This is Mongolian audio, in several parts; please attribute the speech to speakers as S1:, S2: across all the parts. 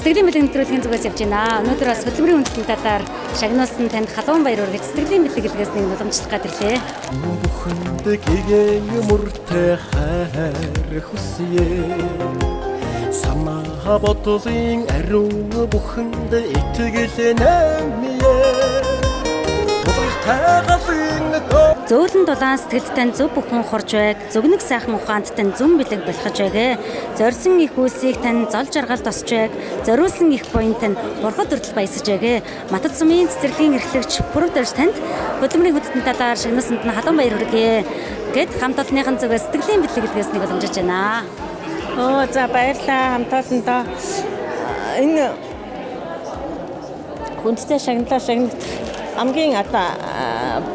S1: Сэтгэлийн бэлэг нэвтрүүлгийн зүгээс явж байна. Өнөөдөр бас хөдөлмөрийн үндэстэн талаар шагнуулсан танд халуун баяр хүргэж сэтгэлийн бэлэг гэлгээс нэг уламжлах гад ирлээ.
S2: Бүхэнд гэгэн мөртэй хайр хүсье. Санаа бодлын ариун бүхэнд итгэл нэмье.
S1: Зөөлөн дулаан сэтгэлд тань зөв бүхэн хурж байг, зүгнэг сайхан ухаанд тань зүн бэлэг бэлхэж байгэ. Зорьсон их үлсийг тань зол жаргал тосч байг, зориулсан их буян тань бурхад өртөл баясаж байгэ. Матад сумын цэцэрлэгийн эрхлэгч Пүрэв дөрж танд хөдөлмөрийн хүндэтгэн талаар шагнуулсанд нь халуун баяр хүргэе. Гэт хамт олонныхын зүгээс сэтгэлийн бэлэг гэлгээс нэг уламжиж байна.
S3: За баярлалаа хамт олондоо энэ хүндтэй шагналаа амгийн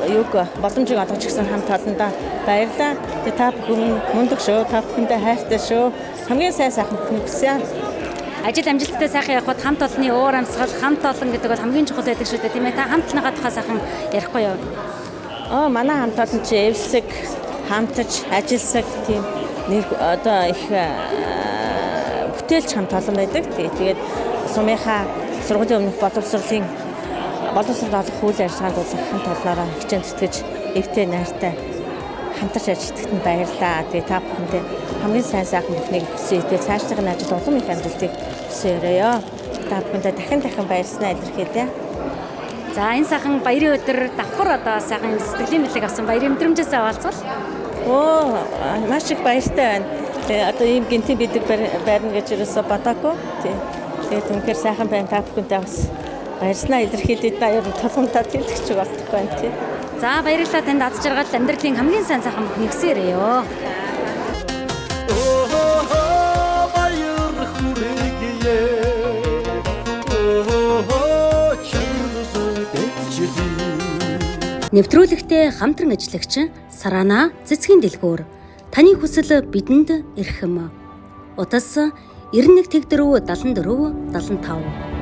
S3: юуг боломжийг олгож гисэн хамт олондоо баярлалаа. Та бүхэн мундаг шүү. Та бүхэндээ хайртай шүү. Хамгийн сайн сайхан бүхэн хүсье.
S1: Ажил амжилттай сайхан явахад хамт олонны уур амьсгал, хамт олон гэдэг бол хамгийн чухал байдаг шүү дээ. Тийм ээ. Та хамтлагаа тухай сайхан ярихгүй юу?
S3: Манай хамт олон чи эвсэг, хамтаж, ажилсаг тийм нэг их бүтээлч хамт олон байдаг. Тэгээд сумынхаа сургуулийн өмнөх боловсролын олох үйл ажиллагаанд бол хамт олноороо хичээн зүтгэж эвтэй найртай хамтарч ажиллахад нь баярлалаа. Тэгээ та бүхэндээ хамгийн сайн сайхан бүхнийг хүсье. Тэгээ цаашдын ажил улам их амжилтыг хүсье өрөөё. Та бүхэндээ дахин баярлалаа илэрхийлье.
S1: За энэ сайхан баярын өдөр давхар сайхан сэтгэлийн бэлэг авсан баярын мэдрэмжээс авалцвал.
S3: Маш их баяртай байна. Тэгээ ийм гинтийн бэлэг барина гэж юусоо бодоогүй. Тэгээд үнэхээр сайхан байна. Та бүхэндээ бас баярлалаа илэрхийлээд та ер нь тулгамдаа тэлэгч болтох байна тий.
S1: За баярлалаа танд аз жаргал амьдралын хамгийн сайн сайхан бүхнийг хүсээрээ. Нэвтрүүлэгтээ хамтран ажиллагч Сарана цэцгийн дэлгүүр таны хүсэл бидэнд эрхэм. Утас 91 тэгдэрүү 74 75